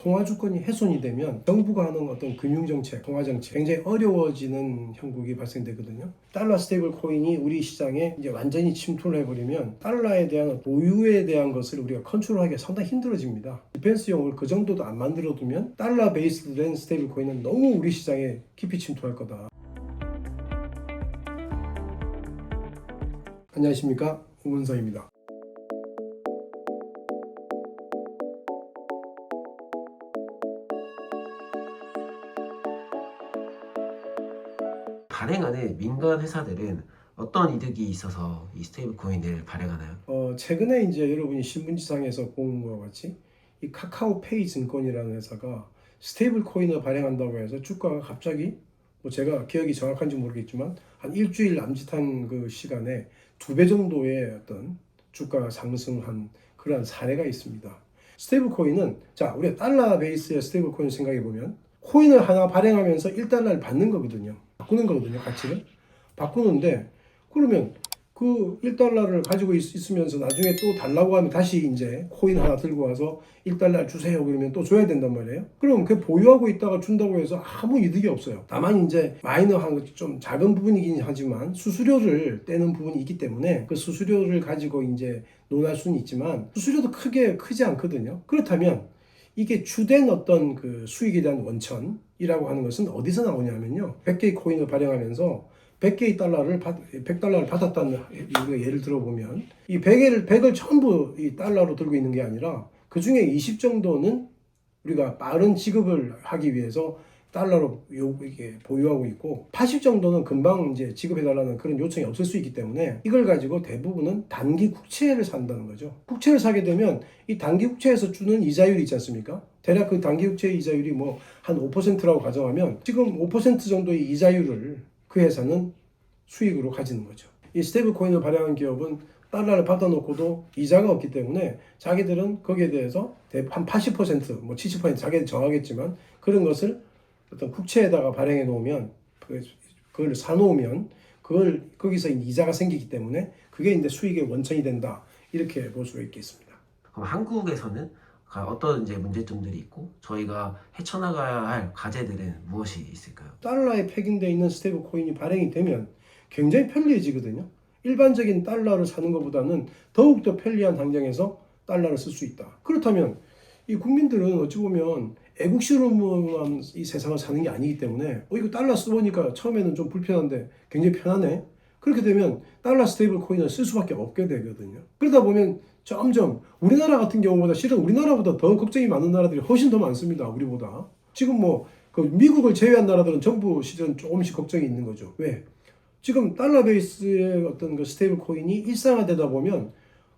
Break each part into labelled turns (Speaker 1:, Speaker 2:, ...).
Speaker 1: 통화주권이 훼손이 되면 정부가 하는 어떤 금융정책, 통화정책 굉장히 어려워지는 형국이 발생되거든요. 달러 스테이블 코인이 우리 시장에 이제 완전히 침투를 해버리면 달러에 대한 보유에 대한 것을 우리가 컨트롤하기가 상당히 힘들어집니다. 디펜스용을 그 정도도 안 만들어두면 달러 베이스드 된 스테이블 코인은 너무 우리 시장에 깊이 침투할 거다. 안녕하십니까, 우문서입니다.
Speaker 2: 발행하는 민간 회사들은 어떤 이득이 있어서 이 스테이블 코인을 발행하나요?
Speaker 1: 최근에 이제 여러분이 신문지상에서 본 것과 같이 이 카카오페이 증권이라는 회사가 스테이블 코인을 발행한다고 해서 주가가 갑자기 제가 기억이 정확한지 모르겠지만 한 일주일 남짓한 그 시간에 2배 정도의 어떤 주가가 상승한 그러한 사례가 있습니다. 스테이블 코인은 우리가 달러 베이스의 스테이블 코인 생각해 보면 코인을 하나 발행하면서 1달러를 받는 거거든요. 바꾸는 거거든요. 가치를 바꾸는데, 그러면 그 1달러를 가지고 있으면서 나중에 또 달라고 하면 다시 이제 코인 하나 들고 와서 1달러 주세요 그러면 또 줘야 된단 말이에요. 그럼 그 보유하고 있다가 준다고 해서 아무 이득이 없어요. 다만 이제 마이너한 좀 작은 부분이긴 하지만 수수료를 떼는 부분이 있기 때문에 그 수수료를 가지고 이제 논할 수는 있지만 수수료도 크지 않거든요. 그렇다면 이게 주된 어떤 그 수익에 대한 원천이라고 하는 것은 어디서 나오냐면요. 100개의 코인을 발행하면서 100개의 달러를 100달러를 받았다는 예를 들어보면 이 100을 전부 이 달러로 들고 있는 게 아니라 그 중에 20 정도는 우리가 빠른 지급을 하기 위해서 달러로 이게 보유하고 있고 80 정도는 금방 이제 지급해달라는 그런 요청이 없을 수 있기 때문에 이걸 가지고 대부분은 단기 국채를 산다는 거죠. 국채를 사게 되면 이 단기 국채에서 주는 이자율이 있지 않습니까? 대략 그 단기 국채 이자율이 한 5%라고 가정하면 지금 5% 정도의 이자율을 그 회사는 수익으로 가지는 거죠. 이 스테이블 코인을 발행한 기업은 달러를 받아놓고도 이자가 없기 때문에 자기들은 거기에 대해서 한 80%, 70% 자기들 정하겠지만 그런 것을 어떤 국채에다가 발행해 놓으면 그걸 사놓으면 거기서 이자가 생기기 때문에 그게 이제 수익의 원천이 된다, 이렇게 볼 수가 있겠습니다.
Speaker 2: 그럼 한국에서는 어떤 이제 문제점들이 있고 저희가 헤쳐나가야 할 과제들은 무엇이 있을까요?
Speaker 1: 달러에 패긴되어 있는 스테이블 코인이 발행이 되면 굉장히 편리해지거든요. 일반적인 달러를 사는 것보다는 더욱더 편리한 환경에서 달러를 쓸 수 있다. 그렇다면 이 국민들은 어찌 보면 애국심으로만 이 세상을 사는 게 아니기 때문에 이거 달러 써보니까 처음에는 좀 불편한데 굉장히 편하네. 그렇게 되면 달러 스테이블 코인을 쓸 수밖에 없게 되거든요. 그러다 보면 점점 우리나라 같은 경우보다 실은 우리나라보다 더 걱정이 많은 나라들이 훨씬 더 많습니다. 우리보다. 지금 그 미국을 제외한 나라들은 전부 실은 조금씩 걱정이 있는 거죠. 왜? 지금 달러 베이스의 어떤 그 스테이블 코인이 일상화되다 보면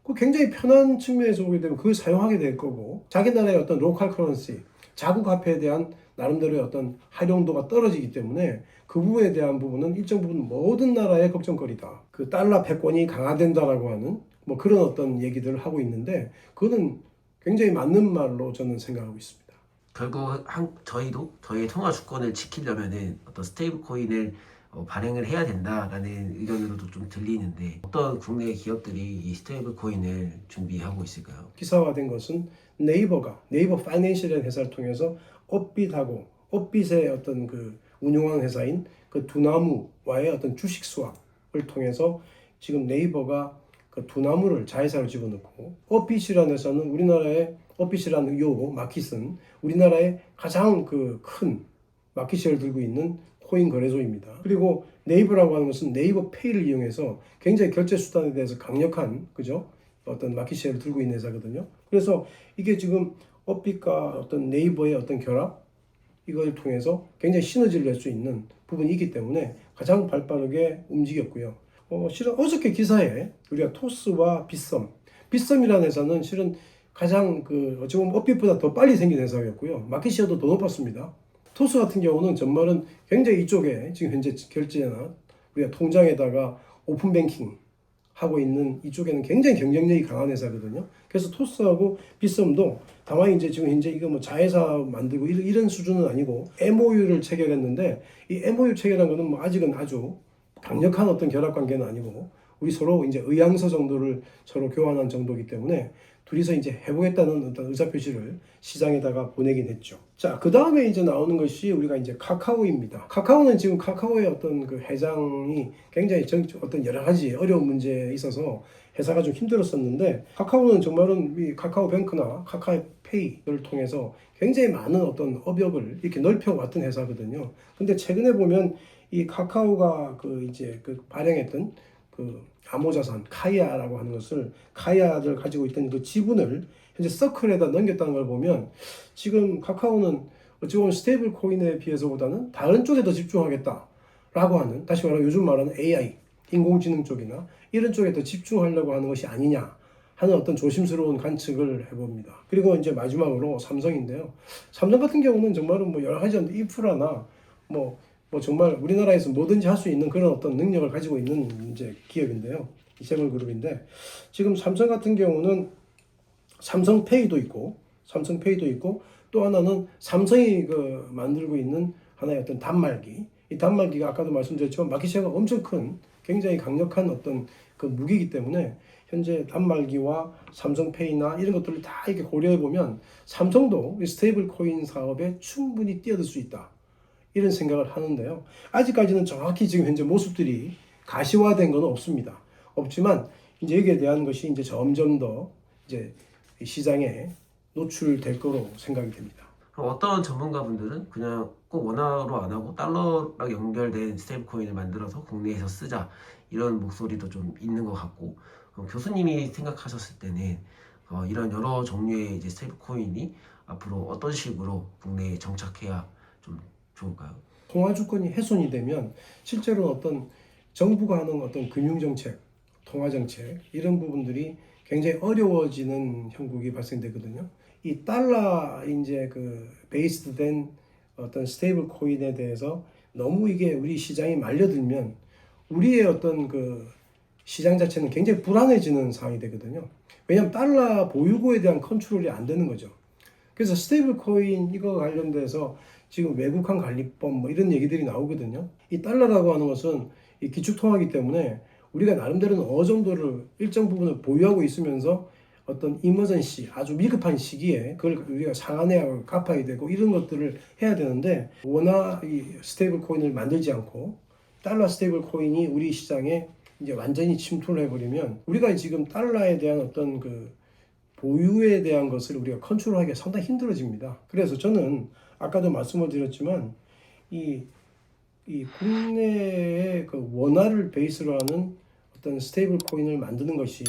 Speaker 1: 그 굉장히 편한 측면에서 보게 되면 그걸 사용하게 될 거고, 자기 나라의 어떤 로컬 커런시, 자국 화폐에 대한 나름대로의 어떤 활용도가 떨어지기 때문에 그 부분에 대한 부분은 일정 부분 모든 나라의 걱정거리다. 그 달러 패권이 강화된다라고 하는 그런 어떤 얘기들을 하고 있는데 그거는 굉장히 맞는 말로 저는 생각하고 있습니다.
Speaker 2: 결국 저희도 저희의 통화 주권을 지키려면은 어떤 스테이블 코인을 발행을 해야 된다라는 의견으로도 좀 들리는데 어떤 국내 기업들이 이 스테이블 코인을 준비하고 있을까요?
Speaker 1: 기사화된 것은 네이버 파이낸셜이라는 회사를 통해서 업빛의 어떤 그 운용하는 회사인 그 두나무와의 어떤 주식 수합을 통해서 지금 네이버가 그 두나무를 자회사로 집어넣고, 업빛이라는 회사는 우리나라의 업빛이라는 마켓은 우리나라의 가장 그 큰 마켓시ェ어를 들고 있는 코인 거래소입니다. 그리고 네이버라고 하는 것은 네이버 페이를 이용해서 굉장히 결제 수단에 대해서 강력한 어떤 마켓시ェ어를 들고 있는 회사거든요. 그래서 이게 지금 업빛과 어떤 네이버의 어떤 결합, 이걸 통해서 굉장히 시너지를 낼 수 있는 부분이 있기 때문에 가장 발빠르게 움직였고요. 실은 어저께 기사에 우리가 토스와 빗썸이라는 회사는 실은 가장 어찌 보면 업빛보다 더 빨리 생긴 회사였고요. 마켓시어도 더 높았습니다. 토스 같은 경우는 전말은 굉장히 이쪽에 지금 현재 결제나 우리가 통장에다가 오픈뱅킹 하고 있는 이쪽에는 굉장히 경쟁력이 강한 회사거든요. 그래서 토스하고 빗썸도 다만 이제 지금 현재 이거 자회사 만들고 이런 수준은 아니고 MOU를 체결했는데, 이 MOU 체결한 거는 아직은 아주 강력한 어떤 결합 관계는 아니고 우리 서로 이제 의향서 정도를 서로 교환한 정도이기 때문에 둘이서 이제 해보겠다는 어떤 의사표시를 시장에다가 보내긴 했죠. 자, 그 다음에 이제 나오는 것이 우리가 이제 카카오입니다. 카카오는 지금 카카오의 어떤 그 회장이 굉장히 어떤 여러 가지 어려운 문제에 있어서 회사가 좀 힘들었었는데, 카카오는 정말은 이 카카오뱅크나 카카오페이를 통해서 굉장히 많은 어떤 업역을 이렇게 넓혀왔던 회사거든요. 근데 최근에 보면 이 카카오가 그 이제 그 발행했던 그 암호자산 카이아라고 하는 것을, 카이아를 가지고 있던 그 지분을 현재 서클에다 넘겼다는 걸 보면 지금 카카오는 어찌 보면 스테이블 코인에 비해서보다는 다른 쪽에 더 집중하겠다라고 하는, 다시 말하면 요즘 말하는 AI 인공지능 쪽이나 이런 쪽에 더 집중하려고 하는 것이 아니냐 하는 어떤 조심스러운 관측을 해봅니다. 그리고 이제 마지막으로 삼성인데요. 삼성 같은 경우는 정말은 뭐 여러 가지 인프라나 뭐 정말 우리나라에서 뭐든지 할 수 있는 그런 어떤 능력을 가지고 있는 이제 기업인데요. 이세벌그룹인데, 지금 삼성 같은 경우는 삼성페이도 있고 또 하나는 삼성이 그 만들고 있는 하나의 어떤 단말기. 이 단말기가 아까도 말씀드렸지만 마켓시ェ어가 엄청 큰, 굉장히 강력한 어떤 그 무기이기 때문에 현재 단말기와 삼성페이나 이런 것들을 다 이렇게 고려해 보면 삼성도 이 스테이블 코인 사업에 충분히 뛰어들 수 있다, 이런 생각을 하는데요. 아직까지는 정확히 지금 현재 모습들이 가시화된 건 없지만 이제 여기에 대한 것이 이제 점점 더 이제 시장에 노출될 거로 생각이 됩니다.
Speaker 2: 그럼 어떤 전문가분들은 그냥 꼭 원화로 안 하고 달러랑 연결된 스테이블 코인을 만들어서 국내에서 쓰자, 이런 목소리도 좀 있는 것 같고, 그럼 교수님이 생각하셨을 때는 이런 여러 종류의 이제 스테이블 코인이 앞으로 어떤 식으로 국내에 정착해야 좀 좋을까요?
Speaker 1: 통화 주권이 훼손이 되면 실제로 어떤 정부가 하는 어떤 금융 정책, 통화 정책 이런 부분들이 굉장히 어려워지는 형국이 발생되거든요. 이 달러 이제 그 베이스된 어떤 스테이블 코인에 대해서 너무 이게 우리 시장이 말려들면 우리의 어떤 그 시장 자체는 굉장히 불안해지는 상황이 되거든요. 왜냐하면 달러 보유고에 대한 컨트롤이 안 되는 거죠. 그래서 스테이블 코인 이거 관련돼서 지금 외국환 관리법 뭐 이런 얘기들이 나오거든요. 이 달러라고 하는 것은 이 기축통화이기 때문에 우리가 나름대로는 어느 정도를 일정 부분을 보유하고 있으면서 어떤 이머전시, 아주 미급한 시기에 그걸 우리가 상환해야 갚아야 되고 이런 것들을 해야 되는데, 워낙 이 스테이블 코인을 만들지 않고 달러 스테이블 코인이 우리 시장에 이제 완전히 침투를 해버리면 우리가 지금 달러에 대한 어떤 그 보유에 대한 것을 우리가 컨트롤하기가 상당히 힘들어집니다. 그래서 저는 아까도 말씀을 드렸지만 이 국내의 그 원화를 베이스로 하는 어떤 스테이블 코인을 만드는 것이,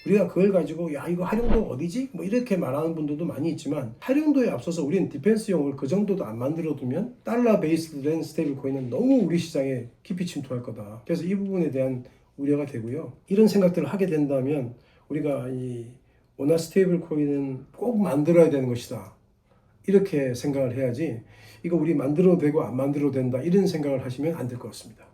Speaker 1: 우리가 그걸 가지고 야 이거 활용도 어디지? 뭐 이렇게 말하는 분들도 많이 있지만, 활용도에 앞서서 우리는 디펜스용을 그 정도도 안 만들어 두면 달러 베이스된 스테이블 코인은 너무 우리 시장에 깊이 침투할 거다. 그래서 이 부분에 대한 우려가 되고요. 이런 생각들을 하게 된다면 우리가 이 원화 스테이블 코인은 꼭 만들어야 되는 것이다, 이렇게 생각을 해야지 이거 우리 만들어도 되고 안 만들어도 된다 이런 생각을 하시면 안 될 것 같습니다.